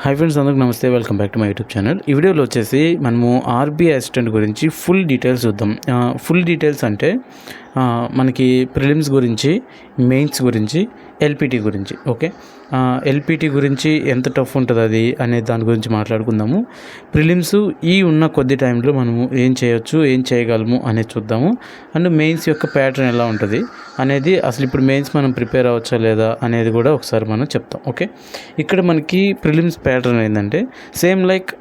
Hi friends, అందరికీ నమస్తే. Welcome back to my YouTube channel. ఈ వీడియోలో వచ్చేసి మనము ఆర్బీఐ అసిస్టెంట్ గురించి ఫుల్ డీటెయిల్స్ చూద్దాం. ఫుల్ డీటెయిల్స్ అంటే మనకి ప్రిలిమ్స్ గురించి, మెయిన్స్ గురించి, ఎల్పిటి గురించి. ఓకే, ఎల్పిటి గురించి ఎంత టఫ్ ఉంటుంది అది అనే దాని గురించి మాట్లాడుకుందాము. ప్రిలిమ్స్ ఉన్న కొద్ది టైంలో మనము ఏం చేయొచ్చు, ఏం చేయగలము అనేది చూద్దాము. అండ్ మెయిన్స్ యొక్క ప్యాటర్న్ ఎలా ఉంటుంది అనేది, అసలు ఇప్పుడు మెయిన్స్ మనం ప్రిపేర్ అవ్వచ్చా లేదా అనేది కూడా ఒకసారి మనం చెప్తాం. ఓకే, ఇక్కడ మనకి ప్రిలిమ్స్ ప్యాటర్న్ ఏంటంటే సేమ్ లైక్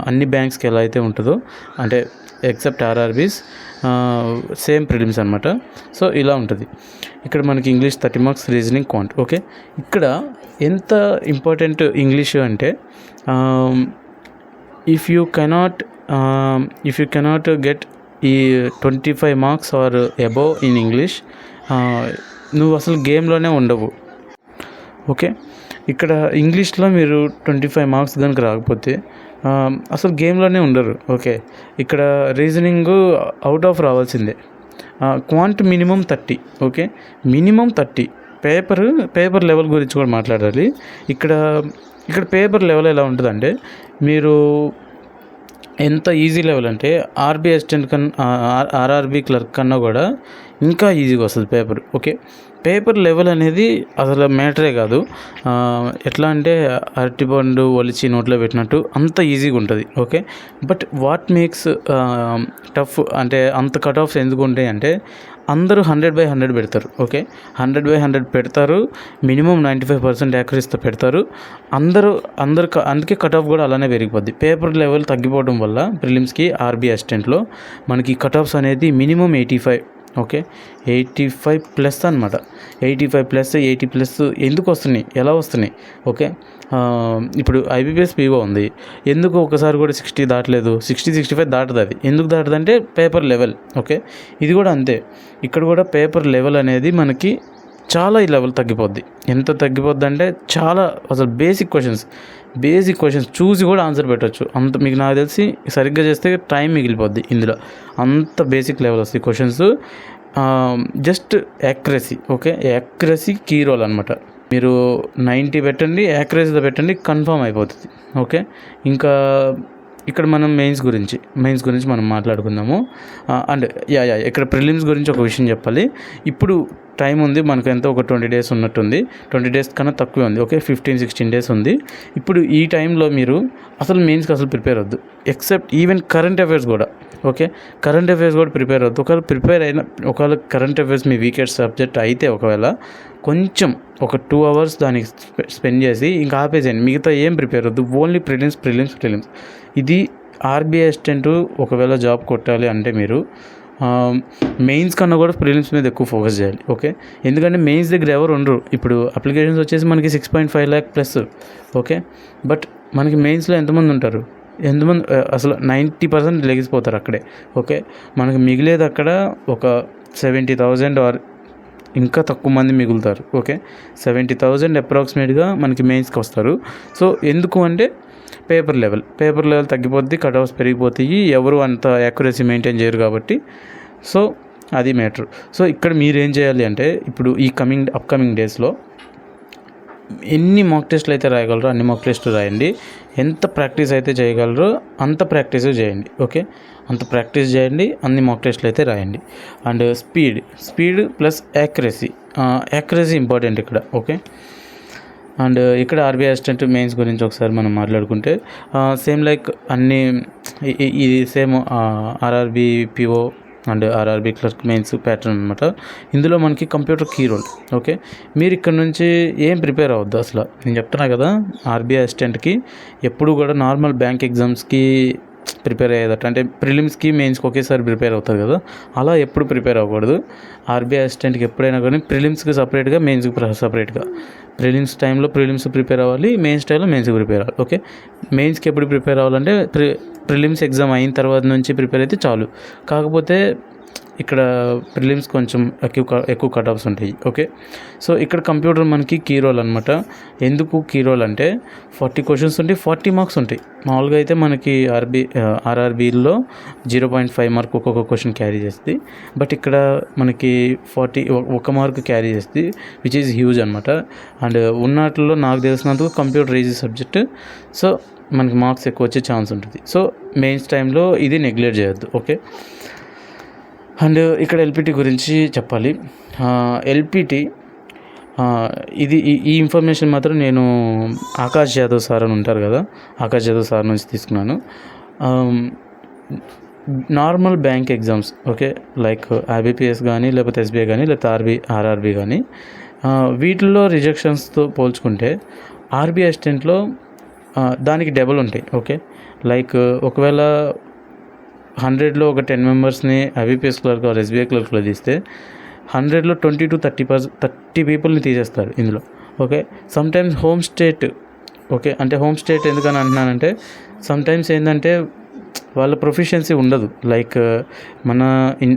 అన్ని బ్యాంక్స్కి ఎలా అయితే ఉంటుందో, అంటే ఎక్సెప్ట్ ఆర్ఆర్బీస్ సేమ్ ప్రిలిమ్స్ అనమాట. సో ఇలా ఉంటుంది. ఇక్కడ మనకి English 30 marks, reasoning, quant. Okay, ఇక్కడ ఎంత ఇంపార్టెంట్ ఇంగ్లీష్ అంటే ఇఫ్ యూ కెనాట్ గెట్ ఈ 25 marks or above in English, నువ్వు అసలు గేమ్లోనే ఉండవు. ఓకే, ఇక్కడ ఇంగ్లీష్లో మీరు 25 మార్క్స్ కనుక రాకపోతే అసలు గేమ్లోనే ఉండరు. ఓకే, ఇక్కడ రీజనింగ్ అవుట్ ఆఫ్ రావాల్సిందే. Quant minimum 30. Okay, minimum 30. Paper level గురించి కూడా మాట్లాడాలి. ఇక్కడ పేపర్ లెవెల్ ఎలా ఉంటుందంటే, మీరు ఎంత ఈజీ లెవెల్ అంటే ఆర్బీ అసిస్టెంట్ కన్నా, ఆర్ఆర్బీ క్లర్క్ కన్నా కూడా ఇంకా ఈజీగా వస్తుంది పేపర్. ఓకే, పేపర్ లెవెల్ అనేది అసలు మ్యాటరే కాదు. ఎట్లా అంటే అరటిపండు ఒలిచి నోట్లో పెట్టినట్టు అంత ఈజీగా ఉంటుంది. Okay, but what makes tough అంటే అంత కట్ ఆఫ్స్ ఎందుకు ఉంటాయి అంటే, అందరూ 100/100 పెడతారు. ఓకే, 100/100 పెడతారు. మినిమం 95% యాక్యురసీతో పెడతారు. అందరూ అందుకే కట్ ఆఫ్ కూడా అలానే పెరిగిపోద్ది. పేపర్ లెవెల్ తగ్గిపోవడం వల్ల ప్రిలిమ్స్కి ఆర్బీ అసిస్టెంట్లో మనకి కట్ ఆఫ్స్ అనేది మినిమం 85. ఓకే, 85+ అనమాట. 85+, 80+ ఎందుకు వస్తున్నాయి, ఎలా వస్తున్నాయి? ఓకే, ఇప్పుడు ఐబీపీఎస్ పీఓ ఉంది, ఎందుకు ఒకసారి కూడా 60 దాటలేదు? 60-65 దాటదు. అది ఎందుకు దాటదంటే పేపర్ లెవెల్. ఓకే, ఇది కూడా అంతే. ఇక్కడ కూడా పేపర్ లెవెల్ అనేది మనకి చాలా ఈ లెవెల్ తగ్గిపోద్ది. ఎంత తగ్గిపోద్ది అంటే చాలా, అసలు బేసిక్ క్వశ్చన్స్ చూసి కూడా ఆన్సర్ పెట్టవచ్చు. అంత మీకు నాకు తెలిసి సరిగ్గా చేస్తే టైం మిగిలిపోద్ది ఇందులో. అంత బేసిక్ లెవెల్ వస్తాయి questions. Just accuracy. Okay, accuracy key role అనమాట. మీరు 90 పెట్టండి, యాక్యురసీతో పెట్టండి, కన్ఫర్మ్ అయిపోతుంది. ఓకే, ఇంకా ఇక్కడ మనం మెయిన్స్ గురించి మనం మాట్లాడుకుందాము. అండ్ ఇక్కడ ప్రిలిమ్స్ గురించి ఒక విషయం చెప్పాలి. ఇప్పుడు టైం ఉంది మనకు, ఎంతో ఒక 20 days ఉన్నట్టుంది. 20 days కన్నా తక్కువే ఉంది. ఓకే, 15-16 days ఉంది. ఇప్పుడు ఈ టైంలో మీరు అసలు మెయిన్స్కి అసలు ప్రిపేర్ అవ్వద్దు. ఎక్సెప్ట్ ఈవెన్ కరెంట్ అఫైర్స్ కూడా. ఓకే, కరెంట్ అఫైర్స్ కూడా ప్రిపేర్ అవ్వద్దు. ఒకవేళ కరెంట్ అఫైర్స్ మీ వీకెండ్ సబ్జెక్ట్ అయితే ఒకవేళ కొంచెం ఒక 2 hours దానికి స్పెండ్ చేసి ఇంకా ఆపేసేయండి. మిగతా ఏం ప్రిపేర్ అవ్వద్దు. Only prelims. ఇది ఆర్బీఐ అసిస్టెంట్ ఒకవేళ జాబ్ కొట్టాలి అంటే మీరు మెయిన్స్ కన్నా కూడా ప్రిలిమ్స్ మీద ఎక్కువ ఫోకస్ చేయాలి. ఓకే, ఎందుకంటే మెయిన్స్ దగ్గర ఎవరు ఉండరు. ఇప్పుడు అప్లికేషన్స్ వచ్చేసి మనకి 6.5 lakh+. ఓకే, బట్ మనకి మెయిన్స్లో ఎంతమంది ఉంటారు? అసలు 90% లెగిసిపోతారు అక్కడే. ఓకే, మనకి మిగిలేదు అక్కడ ఒక 70,000 ఆర్ ఇంకా తక్కువ మంది మిగులుతారు. ఓకే, 70,000 అప్రాక్సిమేట్గా మనకి మెయిన్స్కి వస్తారు. సో ఎందుకు అంటే పేపర్ లెవెల్ తగ్గిపోద్ది, కట్ ఆఫ్స్ పెరిగిపోతాయి, ఎవరు అంత యాక్యురసీ మెయింటైన్ చేయరు కాబట్టి. సో అది మ్యాటర్. సో ఇక్కడ మీరు ఏం చేయాలి అంటే, ఇప్పుడు ఈ అప్కమింగ్ డేస్లో ఎన్ని మాక్ టెస్ట్లు అయితే రాయగలరో అన్ని మాక్ టెస్ట్లు రాయండి. ఎంత ప్రాక్టీస్ అయితే చేయగలరో అంత ప్రాక్టీస్ చేయండి. ఓకే, అంత ప్రాక్టీస్ చేయండి, అన్ని మాక్ టెస్ట్లు అయితే రాయండి. And speed plus accuracy important ఇక్కడ. ఓకే, అండ్ ఇక్కడ ఆర్బీఐ అసిస్టెంట్ మెయిన్స్ గురించి ఒకసారి మనం మాట్లాడుకుంటే, సేమ్ లైక్ అన్నీ ఇది same RRB PO and RRB clerk mains pattern అనమాట. ఇందులో మనకి కంప్యూటర్ కీ రోల్. ఓకే, మీరు ఇక్కడ నుంచి ఏం ప్రిపేర్ అవ్వద్దు అసలు. నేను చెప్తున్నా కదా, ఆర్బీఐ అసిస్టెంట్కి ఎప్పుడు కూడా నార్మల్ బ్యాంక్ ఎగ్జామ్స్కి ప్రిపేర్ అయ్యేదట, అంటే ప్రిలిమ్స్కి మెయిన్స్కి ఒకేసారి ప్రిపేర్ అవుతారు కదా, అలా ఎప్పుడు ప్రిపేర్ అవ్వకూడదు. ఆర్బీఐ అసిస్టెంట్కి ఎప్పుడైనా కానీ ప్రిలిమ్స్కి సపరేట్గా, మెయిన్స్కి సపరేట్గా. ప్రిలిమ్స్ టైంలో ప్రిలిమ్స్ ప్రిపేర్ అవ్వాలి, మెయిన్స్ టైంలో మెయిన్స్కి ప్రిపేర్ అవ్వాలి. ఓకే, మెయిన్స్కి ఎప్పుడు ప్రిపేర్ అవ్వాలంటే ప్రిలిమ్స్ ఎగ్జామ్ అయిన తర్వాత నుంచి ప్రిపేర్ అయితే చాలు. కాకపోతే ఇక్కడ ప్రిలిమ్స్ కొంచెం ఎక్కువ కట్ ఆఫ్స్ ఉంటాయి. ఓకే, సో ఇక్కడ కంప్యూటర్ మనకి కీ రోల్ అనమాట. ఎందుకు కీ రోల్ అంటే 40 క్వశ్చన్స్ ఉంటాయి, 40 మార్క్స్ ఉంటాయి. మామూలుగా అయితే మనకి ఆర్ఆర్బీలో 0.5 మార్క్ ఒక్కొక్క క్వశ్చన్ క్యారీ చేస్తుంది. బట్ ఇక్కడ మనకి 1 మార్క్ క్యారీ చేస్తుంది, విచ్ ఈజ్ హ్యూజ్ అనమాట. అండ్ ఉన్నట్లో నాకు తెలిసినందుకు కంప్యూటర్ ఈజీ సబ్జెక్ట్, సో మనకి మార్క్స్ ఎక్కువ వచ్చే ఛాన్స్ ఉంటుంది. సో మెయిన్స్ టైంలో ఇది నెగ్లెక్ట్ చేయొద్దు. ఓకే, అండ్ ఇక్కడ ఎల్పిటి గురించి చెప్పాలి. ఎల్పిటి ఇది ఈ ఇన్ఫర్మేషన్ మాత్రం నేను ఆకాష్ యాదవ్ సార్ అని ఉంటారు కదా, ఆకాష్ యాదవ్ సార్ నుంచి తీసుకున్నాను. Normal bank exams, okay, like IBPS కానీ లేకపోతే ఎస్బీఐ కానీ లేకపోతే ఆర్ఆర్బీ కానీ, వీటిల్లో రిజెక్షన్స్తో పోల్చుకుంటే ఆర్బీఐ అసిస్టెంట్లో దానికి డబుల్ ఉంటాయి. ఓకే, లైక్ ఒకవేళ 100లో ఒక 10 మెంబర్స్ని ఐబీపీఎస్ క్లర్క్ ఆర్ ఎస్బీఐ క్లర్క్లో తీస్తే 100లో 20 to 30 పీపుల్ని తీసేస్తారు ఇందులో. Okay, sometimes home state, okay, అంటే హోమ్ స్టేట్ ఎందుకని అంటున్నానంటే సమ్టైమ్స్ ఏంటంటే వాళ్ళ ప్రొఫిషియన్సీ ఉండదు. లైక్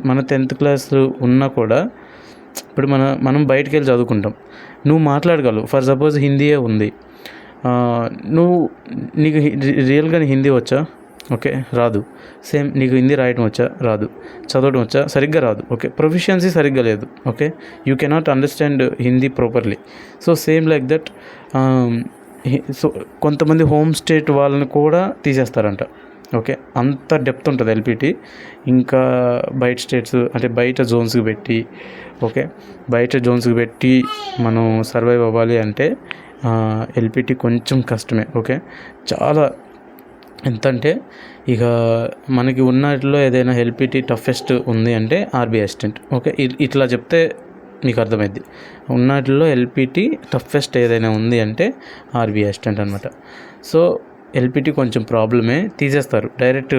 మన 10th క్లాస్ ఉన్నా కూడా ఇప్పుడు మనం బయటికి వెళ్ళి చదువుకుంటాం, నువ్వు మాట్లాడగలవు. ఫర్ సపోజ్ హిందీయే ఉంది, నీకు రియల్గా హిందీ వచ్చా? ఓకే, రాదు. సేమ్ నీకు హిందీ రాయడం వచ్చా? రాదు. చదవడం వచ్చా? సరిగ్గా రాదు. ఓకే, ప్రొఫిషియన్సీ సరిగ్గా లేదు. Okay, you cannot understand Hindi properly. So same like that, so కొంతమంది హోమ్ స్టేట్ వాళ్ళని కూడా తీసేస్తారంట. ఓకే, అంత డెప్త్ ఉంటుంది ఎల్పిటి. ఇంకా బయట స్టేట్స్ అంటే బయట జోన్స్కి పెట్టి, ఓకే, బయట జోన్స్కి పెట్టి మనం సర్వైవ్ అవ్వాలి అంటే ఎల్పిటి కొంచెం కష్టమే. ఓకే, చాలా ఎంతంటే ఇక మనకి ఉన్నట్లో ఏదైనా ఎల్పిటి టఫెస్ట్ ఉంది అంటే ఆర్బీఐ అసిస్టెంట్. ఓకే, ఇట్లా చెప్తే మీకు అర్థమైంది. ఉన్నట్లో ఎల్పిటి టఫెస్ట్ ఏదైనా ఉంది అంటే ఆర్బీఐ అసిస్టెంట్ అనమాట. సో ఎల్పిటి కొంచెం ప్రాబ్లమే, తీసేస్తారు డైరెక్ట్,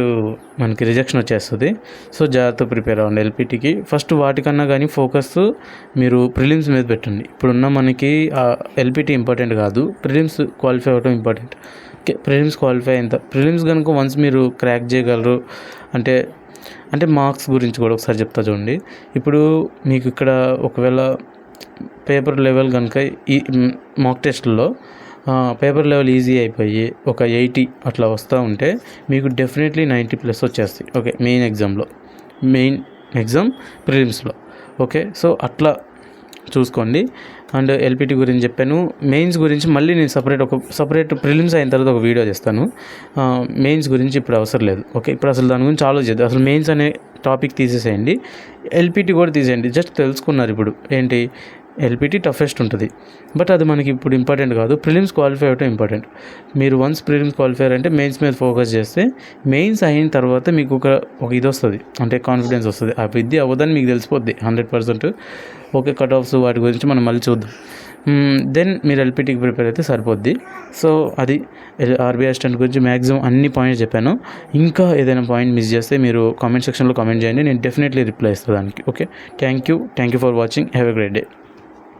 మనకి రిజెక్షన్ వచ్చేస్తుంది. సో జాగ్రత్త ప్రిపేర్ అవ్వండి ఎల్పిటికి. ఫస్ట్ వాటికన్నా కానీ ఫోకస్ మీరు ప్రిలిమ్స్ మీద పెట్టండి. ఇప్పుడున్న మనకి ఎల్పిటి ఇంపార్టెంట్ కాదు, ప్రిలిమ్స్ క్వాలిఫై అవ్వడం ఇంపార్టెంట్. ఓకే, ప్రిలిమ్స్ క్వాలిఫై అయింత ప్రిలిమ్స్ కనుక వన్స్ మీరు క్రాక్ చేయగలరు అంటే మార్క్స్ గురించి కూడా ఒకసారి చెప్తా చూడండి. ఇప్పుడు మీకు ఇక్కడ ఒకవేళ పేపర్ లెవెల్ కనుక ఈ మాక్ టెస్ట్లో పేపర్ లెవెల్ ఈజీ అయిపోయి ఒక 80 అట్లా వస్తూ ఉంటే మీకు డెఫినెట్లీ 90+ వచ్చేస్తాయి. ఓకే, మెయిన్ ఎగ్జామ్ ప్రిలిమ్స్లో. ఓకే, సో అట్లా చూసుకోండి. అండ్ ఎల్పిటి గురించి చెప్పాను. మెయిన్స్ గురించి మళ్ళీ నేను సపరేట్ ప్రిలిమ్స్ అయిన తర్వాత ఒక వీడియో చేస్తాను. మెయిన్స్ గురించి ఇప్పుడు అవసరం లేదు. ఓకే, ఇప్పుడు అసలు దాని గురించి ఆలోచిద్దాం. అసలు మెయిన్స్ అనే టాపిక్ తీసేసేయండి, ఎల్పిటి కూడా తీసేయండి. జస్ట్ తెలుసుకున్నారు ఇప్పుడు ఏంటి ఎల్పిటి టఫెస్ట్ ఉంటుంది, బట్ అది మనకి ఇప్పుడు ఇంపార్టెంట్ కాదు. ప్రిలిమ్స్ క్వాలిఫై అవ్వడం ఇంపార్టెంట్. మీరు వన్స్ ప్రిలిమ్స్ క్వాలిఫై అంటే మెయిన్స్ మీద ఫోకస్ చేస్తే మెయిన్స్ అయిన తర్వాత మీకు ఒక ఇది వస్తుంది, అంటే కాన్ఫిడెన్స్ వస్తుంది. ఆ విద్య అవ్వదని మీకు తెలిసిపోద్ది 100%. ఓకే, కట్ ఆఫ్స్ వాటి గురించి మనం మళ్ళీ చూద్దాం. దెన్ మీరు ఎల్పిటికి ప్రిపేర్ అయితే సరిపోద్ది. సో అది ఆర్బీఐ అసిస్టెంట్ గురించి మ్యాక్సిమం అన్ని పాయింట్స్ చెప్పాను. ఇంకా ఏదైనా పాయింట్ మిస్ చేస్తే మీరు కామెంట్ సెక్షన్లో కామెంట్ చేయండి, నేను డెఫినెట్లీ రిప్లై ఇస్తాను దానికి. Okay, thank you for watching. Have a great day.